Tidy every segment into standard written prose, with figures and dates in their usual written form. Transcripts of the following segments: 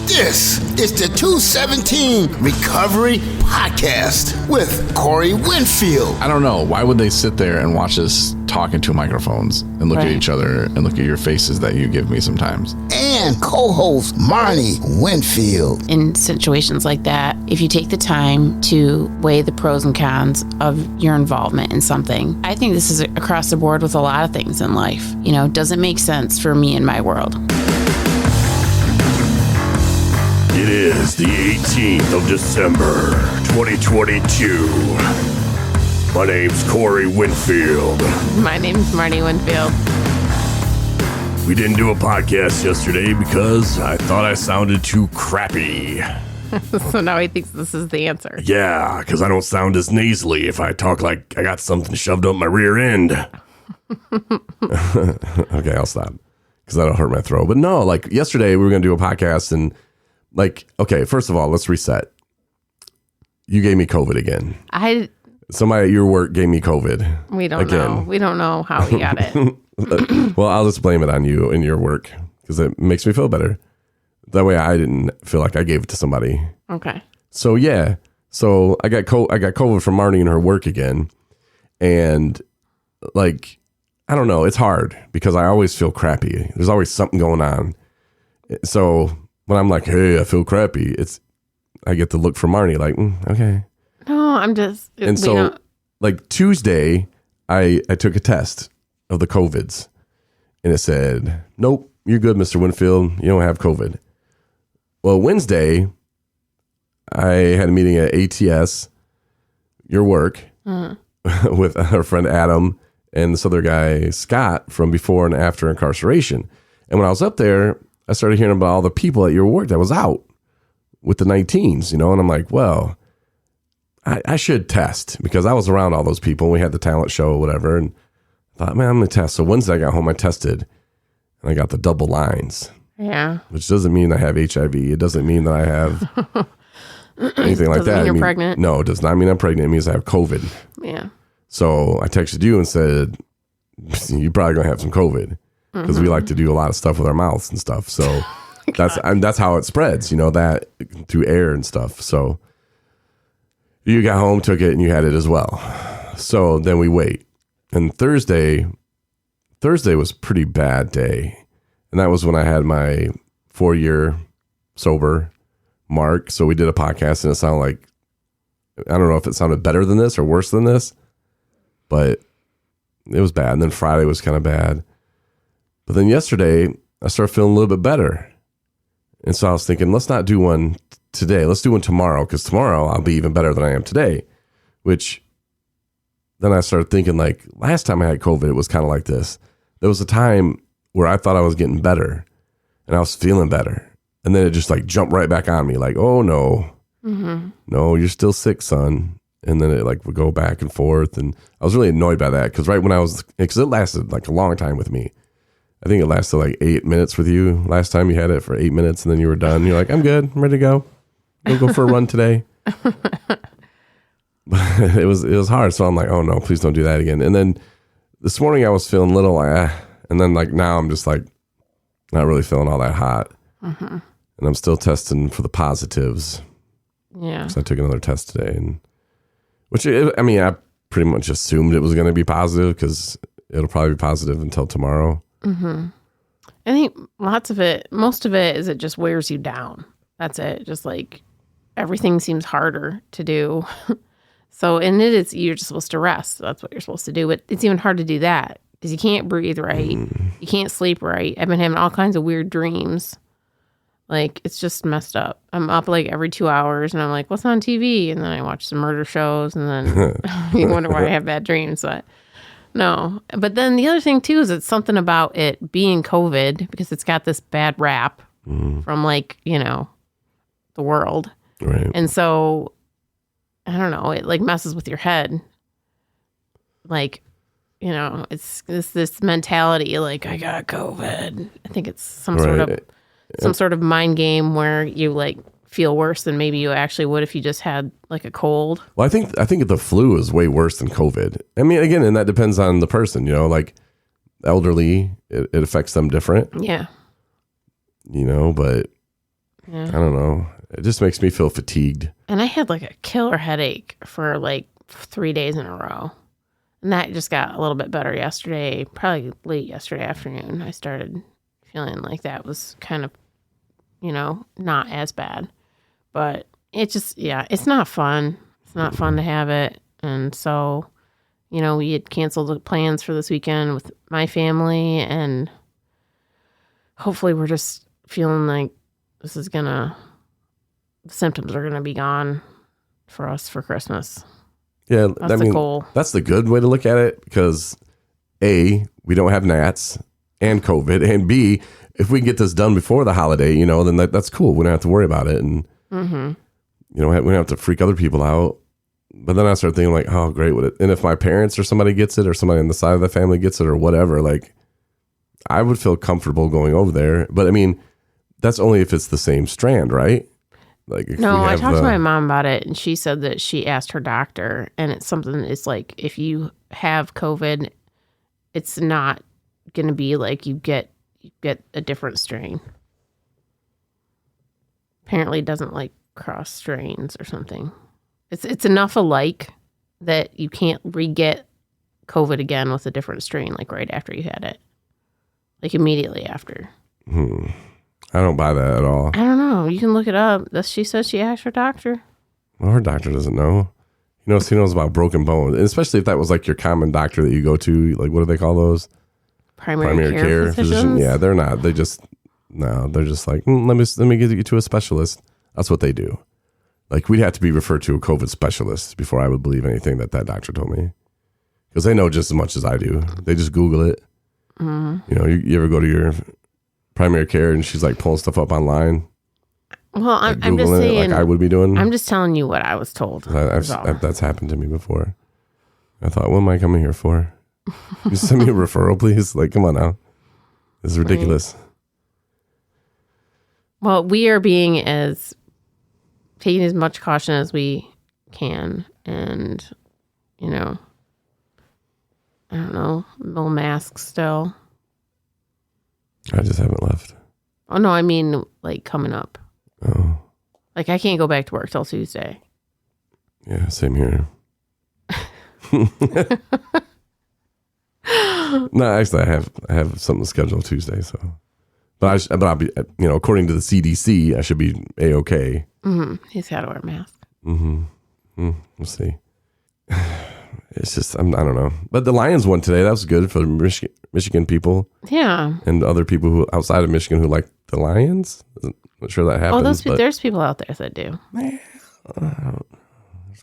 This is the 217 Recovery Podcast with Corey Winfield. I don't know. Why would they sit there and watch us talk into microphones and look at each other and look at your faces that you give me sometimes? And co-host Marnie Winfield. In situations like that, if you take the time to weigh the pros and cons of your involvement in something, I think this is across the board with a lot of things in life. You know, does it make sense for me in my world? It is the 18th of December, 2022. My name's Corey Winfield. My name's Marnie Winfield. We didn't do a podcast yesterday because I thought I sounded too crappy. So now he thinks this is the answer. Yeah, because I don't sound as nasally if I talk like I got something shoved up my rear end. Okay, I'll stop because that'll hurt my throat. But no, like yesterday we were going to do a podcast and like, okay, first of all, let's reset. You gave me COVID again. Somebody at your work gave me COVID. We don't know. We don't know how he got it. Well, I'll just blame it on you and your work because it makes me feel better. That way I didn't feel like I gave it to somebody. Okay. So, yeah. So I got COVID from Marnie and her work again. And like, I don't know. It's hard because I always feel crappy. There's always something going on. So when I'm like, hey, I feel crappy, I get the look from Marnie like, okay. No, I'm just. And so like Tuesday, I took a test of the COVIDs and it said, nope, you're good, Mr. Winfield. You don't have COVID. Well, Wednesday, I had a meeting at ATS, your work, with our friend Adam and this other guy, Scott, from before and after incarceration. And when I was up there, I started hearing about all the people at your work that was out with the 19s, you know, and I'm like, well, I should test because I was around all those people. We had the talent show or whatever. And I thought, man, I'm going to test. So Wednesday I got home, I tested and I got the double lines. Yeah. Which doesn't mean I have HIV. It doesn't mean that I have anything like that. Doesn't mean you're pregnant. No, it does not mean I'm pregnant. It means I have COVID. Yeah. So I texted you and said, you're probably going to have some COVID because we like to do a lot of stuff with our mouths and stuff. So that's how it spreads, you know, that through air and stuff. So you got home, took it, and you had it as well. So then we wait. And Thursday was a pretty bad day. And that was when I had my 4-year sober mark. So we did a podcast and it sounded like, I don't know if it sounded better than this or worse than this, but it was bad. And then Friday was kind of bad. But then yesterday, I started feeling a little bit better. And so I was thinking, let's not do one today. Let's do one tomorrow because tomorrow I'll be even better than I am today. Which then I started thinking like last time I had COVID, it was kind of like this. There was a time where I thought I was getting better and I was feeling better. And then it just like jumped right back on me like, oh no, no, you're still sick, son. And then it like would go back and forth. And I was really annoyed by that because right when because it lasted like a long time with me. I think it lasted like 8 minutes with you. Last time you had it for 8 minutes and then you were done. You're like, I'm good. I'm ready to go. We'll go for a run today. But it was hard. So I'm like, oh no, please don't do that again. And then this morning I was feeling a little like, and then like now I'm just like not really feeling all that hot. And I'm still testing for the positives. Yeah. So I took another test today I pretty much assumed it was going to be positive because it'll probably be positive until tomorrow. I think most of it is it just wears you down. That's it. Just like everything seems harder to do. So, and you're just supposed to rest. That's what you're supposed to do. But it's even hard to do that because you can't breathe right. You can't sleep right. I've been having all kinds of weird dreams. Like, it's just messed up. I'm up like every 2 hours and I'm like, what's on TV? And then I watch some murder shows and then you wonder why I have bad dreams. But no. But then the other thing too is it's something about it being COVID because it's got this bad rap from like, you know, the world. Right. And so, I don't know, it like messes with your head. Like, you know, it's this mentality like, I got COVID. I think it's some sort of mind game where you like feel worse than maybe you actually would if you just had like a cold. Well, I think the flu is way worse than COVID. I mean, again, and that depends on the person, you know, like elderly, it affects them different. Yeah. You know, but Yeah. I don't know. It just makes me feel fatigued. And I had like a killer headache for like 3 days in a row. And that just got a little bit better yesterday, probably late yesterday afternoon. I started feeling like that was kind of, not as bad. But it just, it's not fun. It's not fun to have it. And so, we had canceled the plans for this weekend with my family. And hopefully we're just feeling like the symptoms are going to be gone for us for Christmas. Yeah, That's the goal. That's the good way to look at it because A, we don't have gnats and COVID, and B, if we can get this done before the holiday, then that's cool. We don't have to worry about it, and we don't have to freak other people out. But then I start thinking like, oh, great, and if my parents or somebody gets it, or somebody on the side of the family gets it, or whatever, like, I would feel comfortable going over there. But I mean, that's only if it's the same strand, right? Like, no, I talked to my mom about it, and she said that she asked her doctor, and it's like if you have COVID, it's not going to be like you get a different strain. Apparently, it doesn't like cross strains or something. It's enough alike that you can't re-get COVID again with a different strain, like right after you had it, like immediately after. I don't buy that at all. I don't know. You can look it up. She says she asked her doctor. Well, her doctor doesn't know. She knows about broken bones, and especially if that was like your common doctor that you go to. Like, what do they call those? Primary care physicians? Yeah, they're not. They're just like, let me get you to a specialist. That's what they do. Like, we'd have to be referred to a COVID specialist before I would believe anything that doctor told me, because they know just as much as I do. They just Google it. Mm-hmm. You ever go to your primary care and she's like pulling stuff up online? Well, I'm just saying, like I would be doing. I'm just telling you what I was told. That's happened to me before. I thought, what am I coming here for? You send me a referral, please. Like, come on now. This is ridiculous. Right. Well, we are taking as much caution as we can, and I don't know, no masks still. I just haven't left. Oh no, I mean like coming up. Oh. Like I can't go back to work till Tuesday. Yeah, same here. No, actually, I have something scheduled Tuesday. So, but I'll be, according to the CDC, I should be A-okay. Mm-hmm. He's got to wear a mask. Mm-hmm. We'll see. It's just I don't know. But the Lions won today. That was good for the Michigan people. Yeah. And other people who outside of Michigan who like the Lions. I'm not sure that happens. There's people out there that do. There's a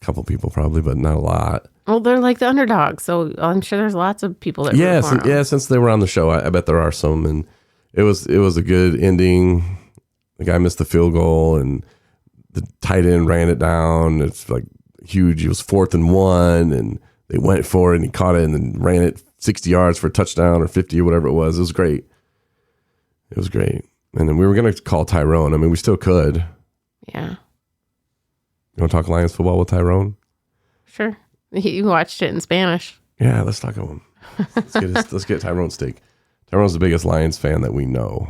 couple people probably, but not a lot. Well, they're like the underdogs, so I'm sure there's lots of people that root for them. Since they were on the show, I bet there are some, and it was a good ending. The guy missed the field goal, and the tight end ran it down. It's like huge. It was 4th and 1, and they went for it, and he caught it, and then ran it 60 yards for a touchdown or 50 or whatever it was. It was great. It was great. And then we were going to call Tyrone. I mean, we still could. Yeah. You want to talk Lions football with Tyrone? Sure. You watched it in Spanish. Yeah, let's talk to him. Let's get Tyrone's steak. Tyrone's the biggest Lions fan that we know.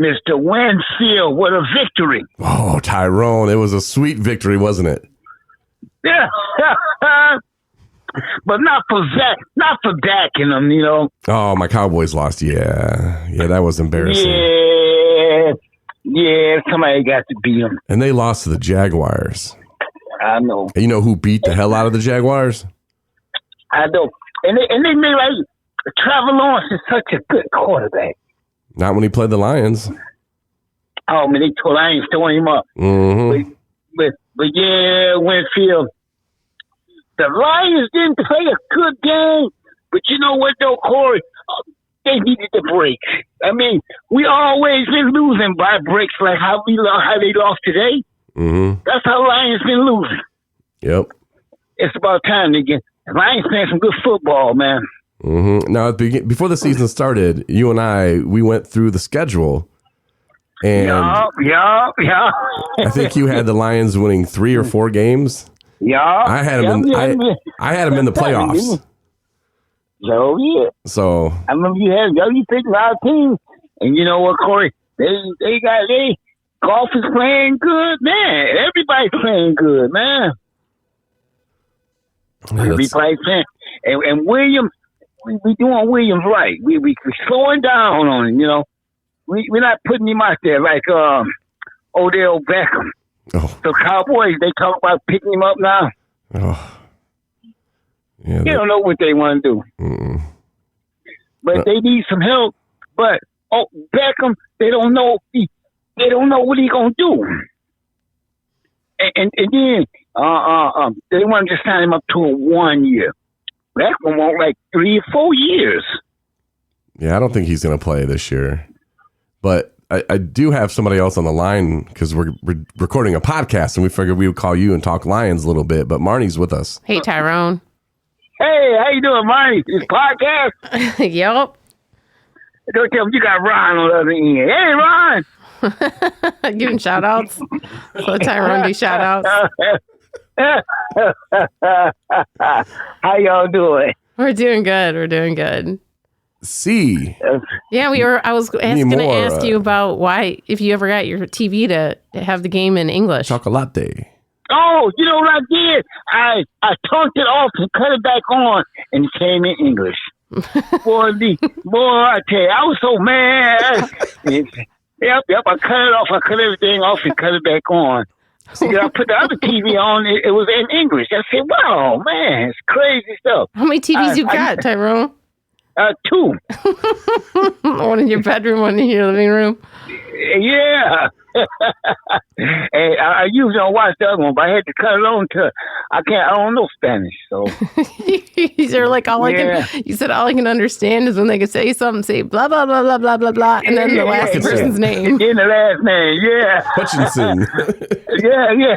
Mr. Winfield, what a victory. Oh, Tyrone, it was a sweet victory, wasn't it? Yeah. But not for Dak and them, Oh, my Cowboys lost. Yeah, that was embarrassing. Yeah, somebody got to beat them. And they lost to the Jaguars. I know. And you know who beat the hell out of the Jaguars? I know. And they made like Trevor Lawrence is such a good quarterback. Not when he played the Lions. Oh man, they told I ain't throwing him up. Mm-hmm. But yeah, Winfield. The Lions didn't play a good game, but you know what though, Corey? They needed the break. I mean, we always been losing by breaks, like how they lost today. Mm-hmm. That's how Lions been losing. Yep. It's about time to get Lions playing some good football, man. Mm-hmm. Now, before the season started, you and we went through the schedule, and yeah. I think you had the Lions winning 3 or 4 games. Yeah, I had them. I had them in the playoffs. So yeah. So I remember you picked a lot of teams, and you know what, Corey? They golf is playing good, man. Everybody's playing good, man. Everybody's playing, and Williams, we doing Williams right. We slowing down on him, you know. We're not putting him out there like Odell Beckham. Oh. So Cowboys, they talk about picking him up now. Oh. Yeah, they don't know what they want to do. Mm-mm. But they need some help. But Beckham, they don't know. They don't know what he's gonna do. And then they want to just sign him up to a 1 year. Beckham want like 3 or 4 years. Yeah, I don't think he's gonna play this year. But I do have somebody else on the line because we're recording a podcast and we figured we would call you and talk Lions a little bit. But Marnie's with us. Hey, Tyrone. Hey, how you doing, Marnie? This podcast? Yep. Don't tell me you got Ron on the other end. Hey, Ron. Giving shout outs. So Tyrone do shout outs. How y'all doing? We're doing good. C. Yeah, I was going to ask you about why, if you ever got your TV to have the game in English. Chocolate. Oh, you know what I did? I turned it off and cut it back on, and it came in English. boy, I tell you, I was so mad. Yep, I cut it off. I cut everything off and cut it back on. So I put the other TV on. It was in English. I said, wow, man, it's crazy stuff. How many TVs you got, Tyrone? 2. One in your bedroom, one in your living room. Yeah. Hey, I usually don't watch the other one, but I had to cut it on to I don't know Spanish, so you're like you said all I can understand is when they can say something, say blah blah blah blah blah blah blah, and then the last person's name. In the last name, yeah. Hutchinson. yeah.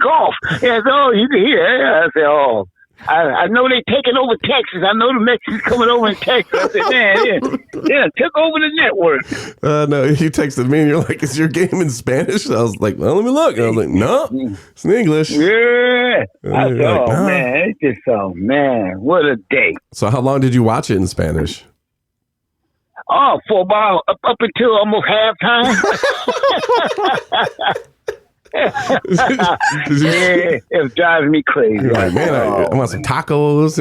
Golf. Yeah, so you can hear. Yeah. I said, oh. I know they taking over Texas. I know the Mexicans coming over in Texas. I said, man, yeah, took over the network. No, you texted me and you're like, is your game in Spanish? I was like, well, let me look. And I was like, no, it's in English. Yeah. I said, like, no. Man, it's just, man, what a day. So how long did you watch it in Spanish? Oh, for about up until almost halftime. Yeah, it was driving me crazy. You're like, man, I want some tacos.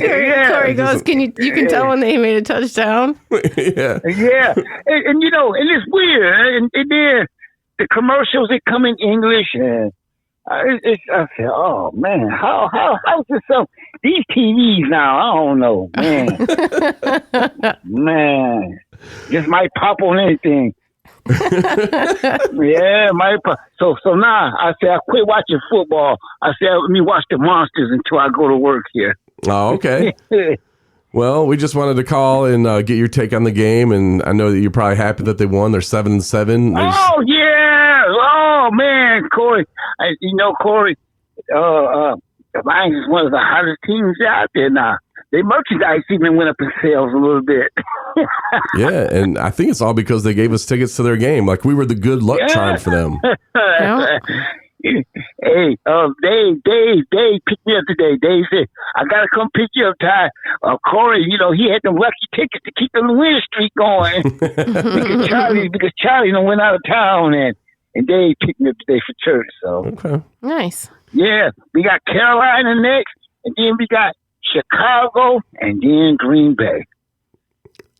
Yeah. Corey goes, you can tell when they made a touchdown. Yeah. Yeah. And you know, and it's weird. And then the commercials, they come in English. And I said, oh, man, how's this so? These TVs now, I don't know, man. Man, this might pop on anything. Yeah, so now I say I quit watching football. I said let me watch the Monsters until I go to work here. Oh, okay. Well, we just wanted to call and get your take on the game, and I know that you're probably happy that they won. They're 7-7. Oh yeah! Oh man, Corey. Corey. The Lions is one of the hottest teams out there now. Their merchandise even went up in sales a little bit. Yeah, and I think it's all because they gave us tickets to their game. Like we were the good luck charm for them. Hey, Dave picked me up today. Dave said, I got to come pick you up, Ty. Corey, he had them lucky tickets to keep the winning streak going. because Charlie went out of town, and Dave picked me up today for church. So okay. Nice. Yeah, we got Carolina next, and then we got Chicago, and then Green Bay.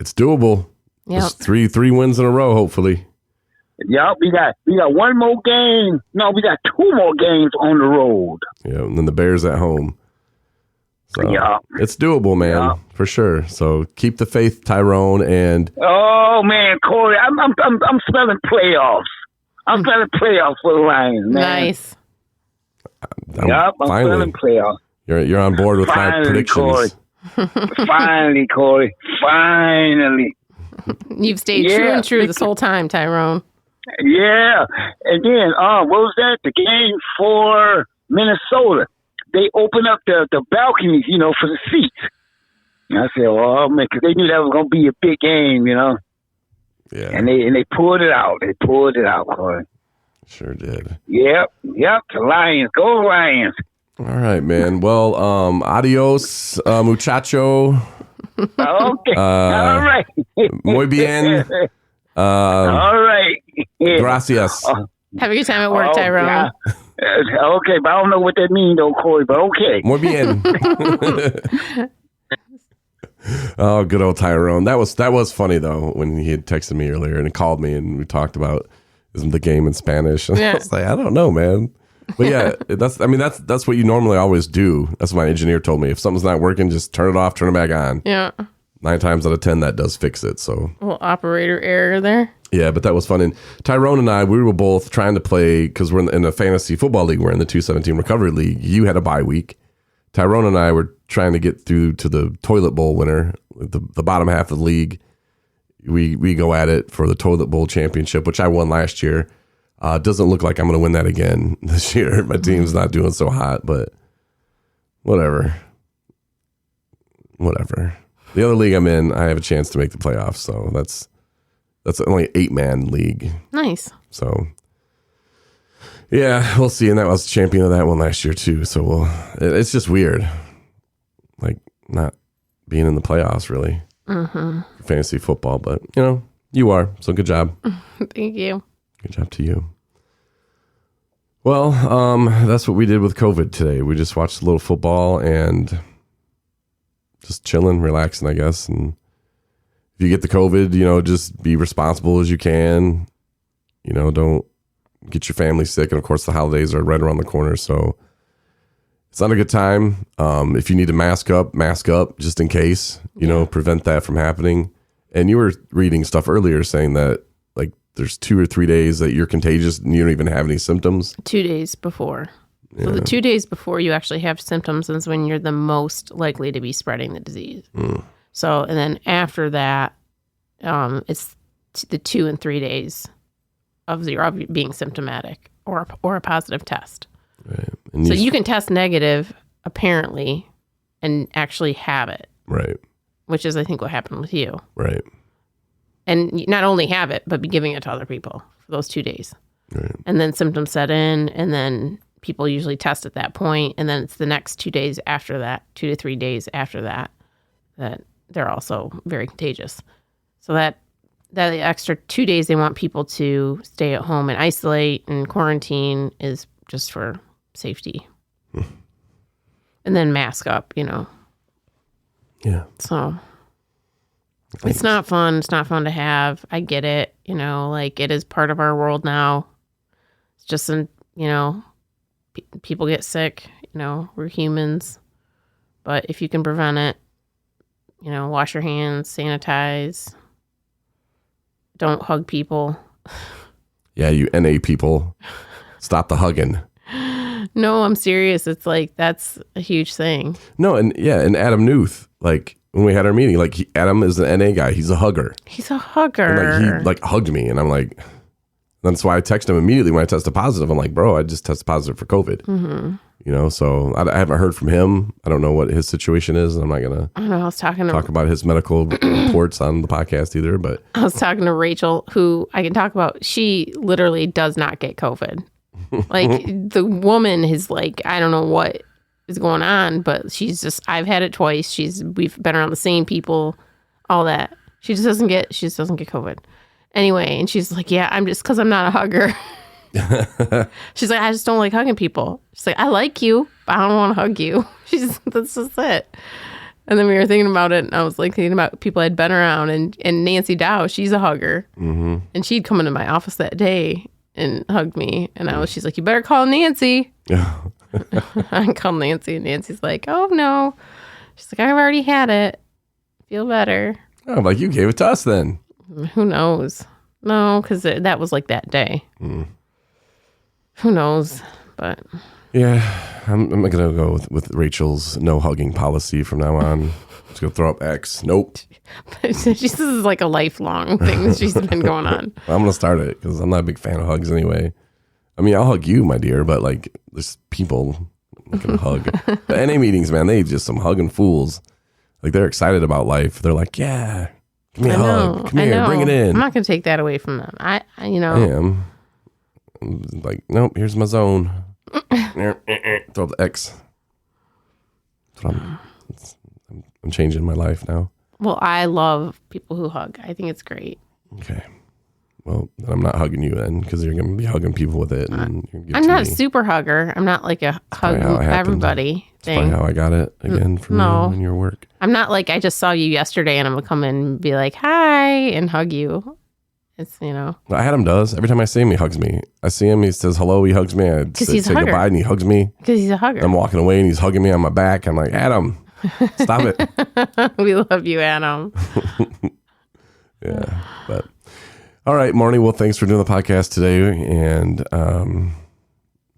It's doable. Yeah, three wins in a row, hopefully. Yep, we got one more game. No, we got 2 more games on the road. Yeah, and then the Bears at home. So yeah, it's doable, man, for sure. So keep the faith, Tyrone, and oh man, Corey, I'm smelling playoffs. I'm smelling playoffs for the Lions, man. Nice. I'm smelling playoffs. You're on board with my predictions. Corey. Finally, Corey. Finally. You've stayed true this whole time, Tyrone. Yeah. And then, what was that? The game for Minnesota. They opened up the balconies, for the seats. And I said, oh, man, because they knew that was going to be a big game, Yeah. And they pulled it out. They pulled it out, Corey. Sure did. Yep. The Lions. Go Lions. All right, man. Well, adios, muchacho. Okay. All right. Muy bien. All right. Yeah. Gracias. Have a good time at work, Oh, Tyrone. yeah. Okay, but I don't know what that means, though, Corey, but okay. Muy bien. Oh, good old Tyrone. That was funny though when he had texted me earlier and he called me and we talked about the game in Spanish. And I was like, I don't know, man. But yeah, that's what you normally always do. That's what my engineer told me. If something's not working, just turn it off, turn it back on. Yeah. 9 times out of 10, that does fix it. So A little operator error there. yeah, but that was fun. And Tyrone and I, we were both trying to play because we're in a fantasy football league. We're in the 217 Recovery League. You had a bye week. Tyrone and I were trying to get through to the toilet bowl winner, the bottom half of the league. We go at it for the toilet bowl championship, which I won last year. Doesn't look like I'm going to win that again this year. My team's not doing so hot, but whatever. The other league I'm in, I have a chance to make the playoffs. So that's only an 8-man league. Nice. So yeah, we'll see. And that was champion of that one last year too. So it's just weird, like not being in the playoffs really. For fantasy football, but you are. So good job. Thank you. Good job to you. Well, that's what we did with COVID today. We just watched a little football and just chilling, relaxing, I guess. And if you get the COVID, just be responsible as you can. Don't get your family sick. And of course, the holidays are right around the corner. So it's not a good time. If you need to mask up just in case, prevent that from happening. And you were reading stuff earlier saying that like there's 2 or 3 days that you're contagious and you don't even have any symptoms. 2 days before. Yeah. So the 2 days before you actually have symptoms is when you're the most likely to be spreading the disease. So, and then after that, it's the 2 and 3 days of being symptomatic or a positive test. Right. So you can test negative, apparently, and actually have it. Right. Which is, I think, what happened with you. Right. And not only have it, but be giving it to other people for those 2 days. Right. And then symptoms set in, and then people usually test at that point, and then it's the next 2 days after that, 2 to 3 days after that, that they're also very contagious. So that extra 2 days they want people to stay at home and isolate and quarantine is just for safety. And then mask up, Yeah. So it's not fun. It's not fun to have. I get it. Like it is part of our world now. It's just, people get sick. We're humans. But if you can prevent it, wash your hands, sanitize. Don't hug people. Yeah, you NA people. Stop the hugging. No, I'm serious. It's like, that's a huge thing. No, and Adam Newth, like when we had our meeting, like Adam is an NA guy. He's a hugger. He's a hugger. And he hugged me, and I'm like, that's why I texted him immediately when I tested positive. I'm like, bro, I just tested positive for COVID. Mm-hmm. So I haven't heard from him. I don't know what his situation is, and I'm not gonna. I don't know. I was talking to talk about his medical reports on the podcast either. But I was talking to Rachel, who I can talk about. She literally does not get COVID. Like the woman is like, I don't know what is going on, but she's just. I've had it twice. We've been around the same people, all that. She just doesn't get COVID. Anyway, and she's like, yeah, I'm just because I'm not a hugger. She's like, I just don't like hugging people. She's like, I like you, but I don't want to hug you. That's just it. And then we were thinking about it, and I was like thinking about people I'd been around, and Nancy Dow, she's a hugger. Mm-hmm. And she'd come into my office that day and hugged me, and she's like, you better call Nancy. I called Nancy, and Nancy's like, oh no. She's like, I've already had it. Feel better. Oh, I'm like, you gave it to us then. Who knows? No, because that was like that day. Who knows? But yeah, I'm gonna go with Rachel's no hugging policy from now on. Just gonna throw up X. Nope. This is like a lifelong thing that she's been going on. I'm gonna start it because I'm not a big fan of hugs anyway. I mean, I'll hug you, my dear, but like there's people I'm not gonna hug. The NA meetings, man, they just some hugging fools. Like they're excited about life. They're like, yeah, give me a hug. Come here, bring it in. I'm not gonna take that away from them. I am. I'm like, nope, here's my zone. Throw the X. I'm changing my life now. Well, I love people who hug. I think it's great. Okay. Well, then I'm not hugging you then, because you're going to be hugging people with it. And I'm not a super hugger. I'm not like a hug everybody thing. That's probably how I got it again from you in your work. I'm not like I just saw you yesterday and I'm going to come in and be like, hi, and hug you. It's, Adam does. Every time I see him, he hugs me. I see him, he says hello, he hugs me. I say goodbye and he hugs me. Because he's a hugger. I'm walking away and he's hugging me on my back. I'm like, Adam, stop it. We love you, Adam. Yeah, but all right, Marnie. Well, thanks for doing the podcast today, and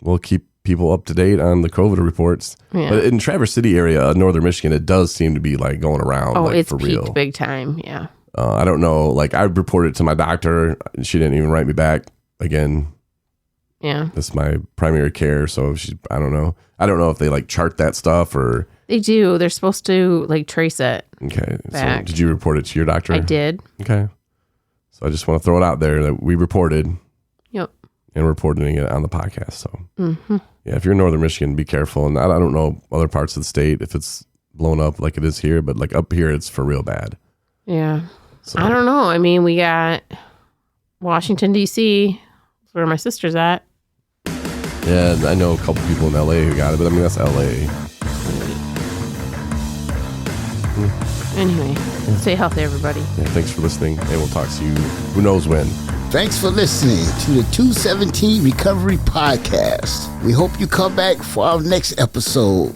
we'll keep people up to date on the COVID reports. Yeah. But in Traverse City area, northern Michigan, it does seem to be like going around. Oh, like, it's for peaked real. Big time. Yeah. I don't know. Like I reported it to my doctor, and she didn't even write me back again. Yeah, that's my primary care. So I don't know. I don't know if they like chart that stuff or they do. They're supposed to like trace it. Okay. Back. So did you report it to your doctor? I did. Okay. So I just want to throw it out there that we reported. Yep. And reporting it on the podcast. So yeah, if you're in northern Michigan, be careful. And I don't know other parts of the state if it's blown up like it is here, but like up here, it's for real bad. Yeah. So. I don't know. I mean, we got Washington, D.C. That's where my sister's at. Yeah, I know a couple people in L.A. who got it, but I mean, that's L.A. Anyway, stay healthy, everybody. Yeah, thanks for listening, and we'll talk to you who knows when. Thanks for listening to the 217 Recovery Podcast. We hope you come back for our next episode.